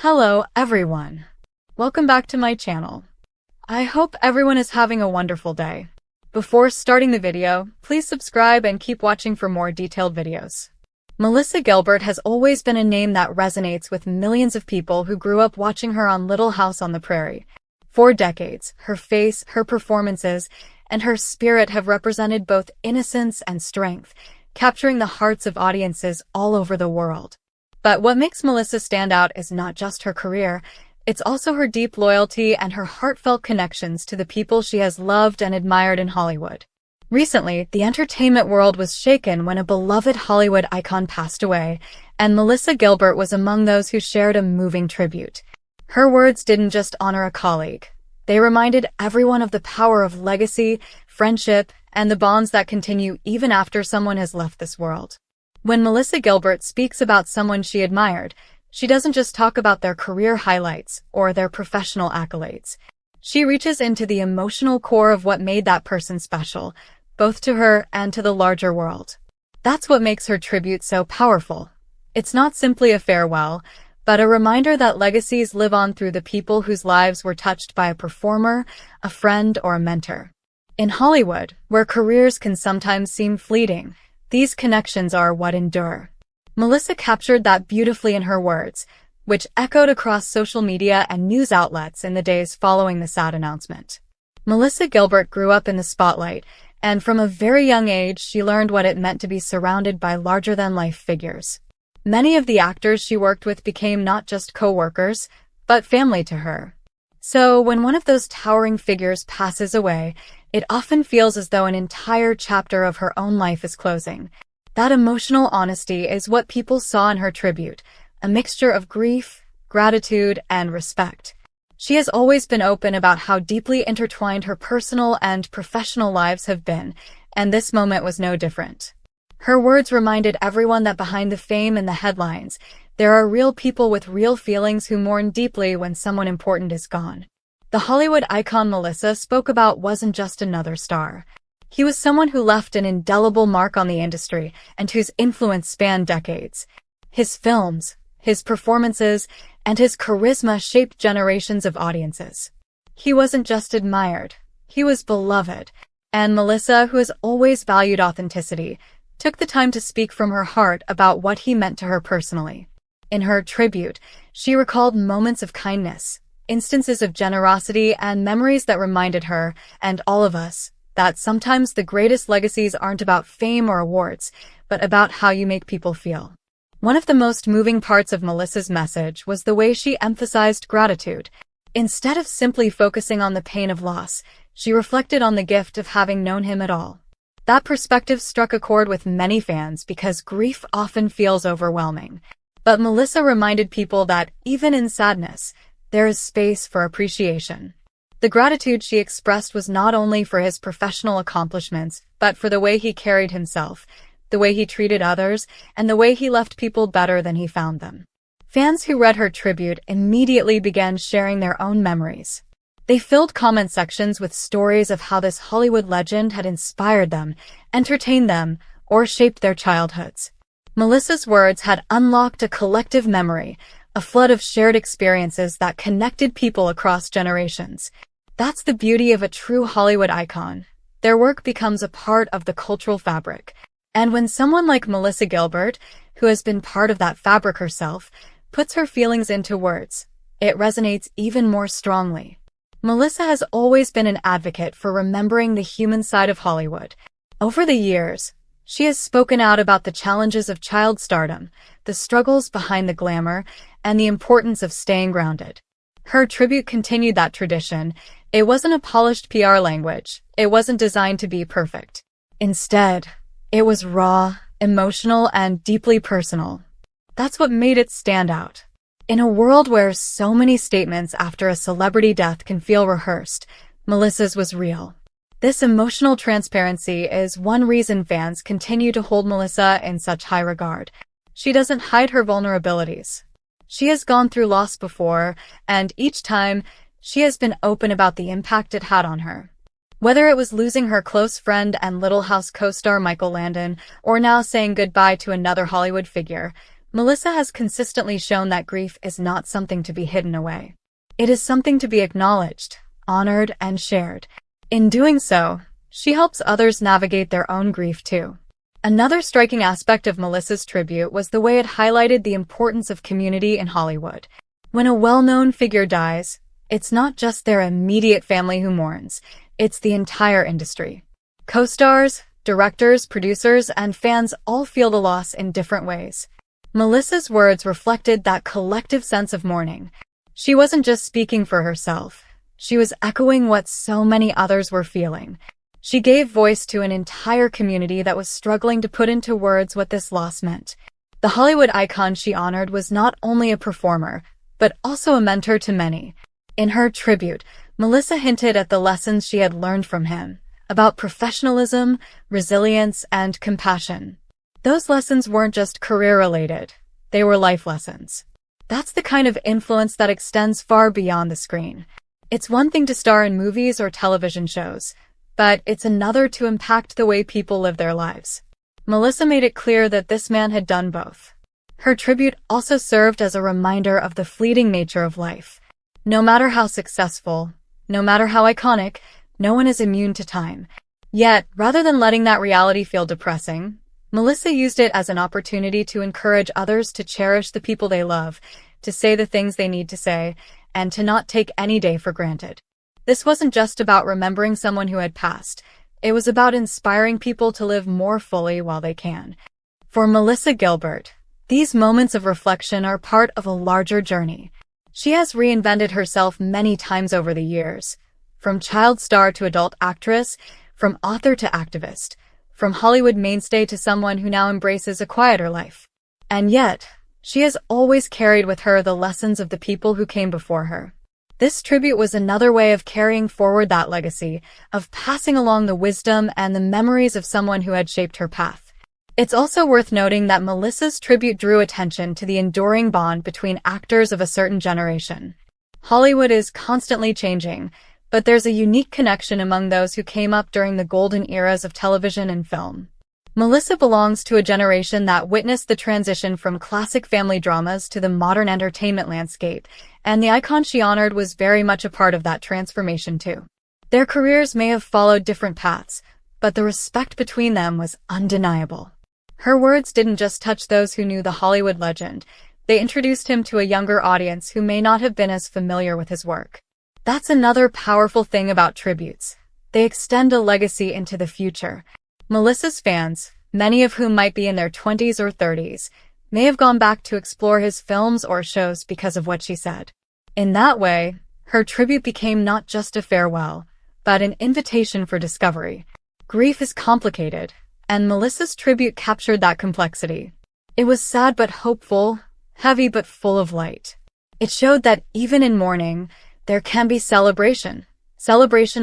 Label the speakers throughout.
Speaker 1: Hello, everyone. Welcome back to my channel. I hope everyone is having a wonderful day. Before starting the video, please subscribe and keep watching for more detailed videos. Melissa Gilbert has always been a name that resonates with millions of people who grew up watching her on Little House on the Prairie. For decades, her face, her performances, and her spirit have represented both innocence and strength, capturing the hearts of audiences all over the world. But what makes Melissa stand out is not just her career, it's also her deep loyalty and her heartfelt connections to the people she has loved and admired in Hollywood. Recently, the entertainment world was shaken when a beloved Hollywood icon passed away, and Melissa Gilbert was among those who shared a moving tribute. Her words didn't just honor a colleague. They reminded everyone of the power of legacy, friendship, and the bonds that continue even after someone has left this world. When Melissa Gilbert speaks about someone she admired, she doesn't just talk about their career highlights or their professional accolades. She reaches into the emotional core of what made that person special, both to her and to the larger world. That's what makes her tribute so powerful. It's not simply a farewell, but a reminder that legacies live on through the people whose lives were touched by a performer, a friend, or a mentor. In Hollywood, where careers can sometimes seem fleeting, these connections are what endure. Melissa captured that beautifully in her words, which echoed across social media and news outlets in the days following the sad announcement. Melissa Gilbert grew up in the spotlight, and from a very young age she learned what it meant to be surrounded by larger-than-life figures. Many of the actors she worked with became not just co-workers, but family to her. So when one of those towering figures passes away, it often feels as though an entire chapter of her own life is closing. That emotional honesty is what people saw in her tribute, a mixture of grief, gratitude, and respect. She has always been open about how deeply intertwined her personal and professional lives have been, and this moment was no different. Her words reminded everyone that behind the fame and the headlines, there are real people with real feelings who mourn deeply when someone important is gone. The Hollywood icon Melissa spoke about wasn't just another star. He was someone who left an indelible mark on the industry and whose influence spanned decades. His films, his performances, and his charisma shaped generations of audiences. He wasn't just admired, he was beloved, and Melissa, who has always valued authenticity, took the time to speak from her heart about what he meant to her personally. In her tribute, she recalled moments of kindness, instances of generosity, and memories that reminded her, and all of us, that sometimes the greatest legacies aren't about fame or awards, but about how you make people feel. One of the most moving parts of Melissa's message was the way she emphasized gratitude. Instead of simply focusing on the pain of loss, she reflected on the gift of having known him at all. That perspective struck a chord with many fans because grief often feels overwhelming. But Melissa reminded people that, even in sadness, there is space for appreciation. The gratitude she expressed was not only for his professional accomplishments, but for the way he carried himself, the way he treated others, and the way he left people better than he found them. Fans who read her tribute immediately began sharing their own memories. They filled comment sections with stories of how this Hollywood legend had inspired them, entertained them, or shaped their childhoods. Melissa's words had unlocked a collective memory, a flood of shared experiences that connected people across generations. That's the beauty of a true Hollywood icon. Their work becomes a part of the cultural fabric. And when someone like Melissa Gilbert, who has been part of that fabric herself, puts her feelings into words, it resonates even more strongly. Melissa has always been an advocate for remembering the human side of Hollywood. Over the years, she has spoken out about the challenges of child stardom, the struggles behind the glamour, and the importance of staying grounded. Her tribute continued that tradition. It wasn't a polished PR language. It wasn't designed to be perfect. Instead, it was raw, emotional, and deeply personal. That's what made it stand out. In a world where so many statements after a celebrity death can feel rehearsed, Melissa's was real. This emotional transparency is one reason fans continue to hold Melissa in such high regard. She doesn't hide her vulnerabilities. She has gone through loss before, and each time, she has been open about the impact it had on her. Whether it was losing her close friend and Little House co-star Michael Landon, or now saying goodbye to another Hollywood figure, Melissa has consistently shown that grief is not something to be hidden away. It is something to be acknowledged, honored, and shared. In doing so, she helps others navigate their own grief too. Another striking aspect of Melissa's tribute was the way it highlighted the importance of community in Hollywood. When a well-known figure dies, it's not just their immediate family who mourns, it's the entire industry. Co-stars, directors, producers, and fans all feel the loss in different ways. Melissa's words reflected that collective sense of mourning. She wasn't just speaking for herself. She was echoing what so many others were feeling. She gave voice to an entire community that was struggling to put into words what this loss meant. The Hollywood icon she honored was not only a performer, but also a mentor to many. In her tribute, Melissa hinted at the lessons she had learned from him, about professionalism, resilience, and compassion. Those lessons weren't just career-related, they were life lessons. That's the kind of influence that extends far beyond the screen. It's one thing to star in movies or television shows, but it's another to impact the way people live their lives. Melissa made it clear that this man had done both. Her tribute also served as a reminder of the fleeting nature of life. No matter how successful, no matter how iconic, no one is immune to time. Yet, rather than letting that reality feel depressing, Melissa used it as an opportunity to encourage others to cherish the people they love, to say the things they need to say, and to not take any day for granted. This wasn't just about remembering someone who had passed. It was about inspiring people to live more fully while they can. For Melissa Gilbert, these moments of reflection are part of a larger journey. She has reinvented herself many times over the years, from child star to adult actress, from author to activist, from Hollywood mainstay to someone who now embraces a quieter life. And yet, she has always carried with her the lessons of the people who came before her. This tribute was another way of carrying forward that legacy, of passing along the wisdom and the memories of someone who had shaped her path. It's also worth noting that Melissa's tribute drew attention to the enduring bond between actors of a certain generation. Hollywood is constantly changing, but there's a unique connection among those who came up during the golden eras of television and film. Melissa belongs to a generation that witnessed the transition from classic family dramas to the modern entertainment landscape, and the icon she honored was very much a part of that transformation too. Their careers may have followed different paths, but the respect between them was undeniable. Her words didn't just touch those who knew the Hollywood legend, they introduced him to a younger audience who may not have been as familiar with his work. That's another powerful thing about tributes. They extend a legacy into the future. Melissa's fans, many of whom might be in their 20s or 30s, may have gone back to explore his films or shows because of what she said. In that way, her tribute became not just a farewell, but an invitation for discovery. Grief is complicated, and Melissa's tribute captured that complexity. It was sad but hopeful, heavy but full of light. It showed that even in mourning, there can be celebration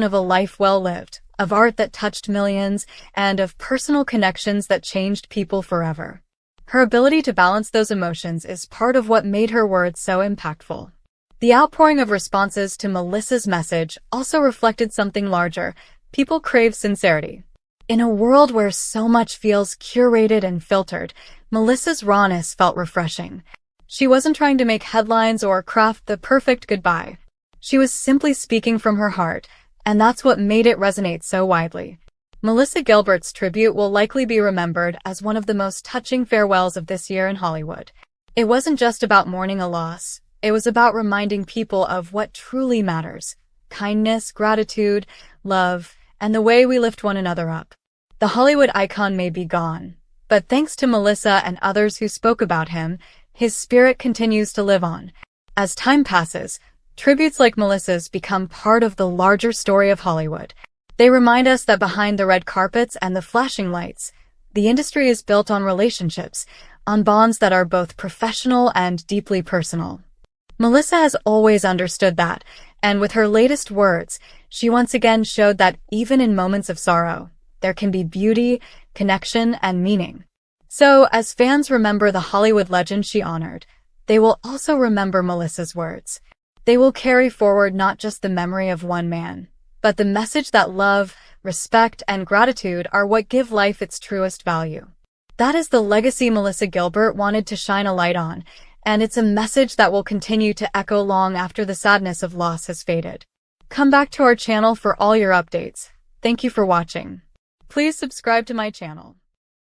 Speaker 1: of a life well lived, of art that touched millions, and of personal connections that changed people forever. Her ability to balance those emotions is part of what made her words so impactful. The outpouring of responses to Melissa's message also reflected something larger. People crave sincerity. In a world where so much feels curated and filtered, Melissa's rawness felt refreshing. She wasn't trying to make headlines or craft the perfect goodbye. She was simply speaking from her heart, and that's what made it resonate so widely. Melissa Gilbert's tribute will likely be remembered as one of the most touching farewells of this year in Hollywood. It wasn't just about mourning a loss, it was about reminding people of what truly matters: kindness, gratitude, love, and the way we lift one another up. The Hollywood icon may be gone, but thanks to Melissa and others who spoke about him, his spirit continues to live on. As time passes, tributes like Melissa's become part of the larger story of Hollywood. They remind us that behind the red carpets and the flashing lights, the industry is built on relationships, on bonds that are both professional and deeply personal. Melissa has always understood that, and with her latest words, she once again showed that even in moments of sorrow, there can be beauty, connection, and meaning. So, as fans remember the Hollywood legend she honored, they will also remember Melissa's words. They will carry forward not just the memory of one man, but the message that love, respect, and gratitude are what give life its truest value. That is the legacy Melissa Gilbert wanted to shine a light on, and it's a message that will continue to echo long after the sadness of loss has faded. Come back to our channel for all your updates. Thank you for watching. Please subscribe to my channel.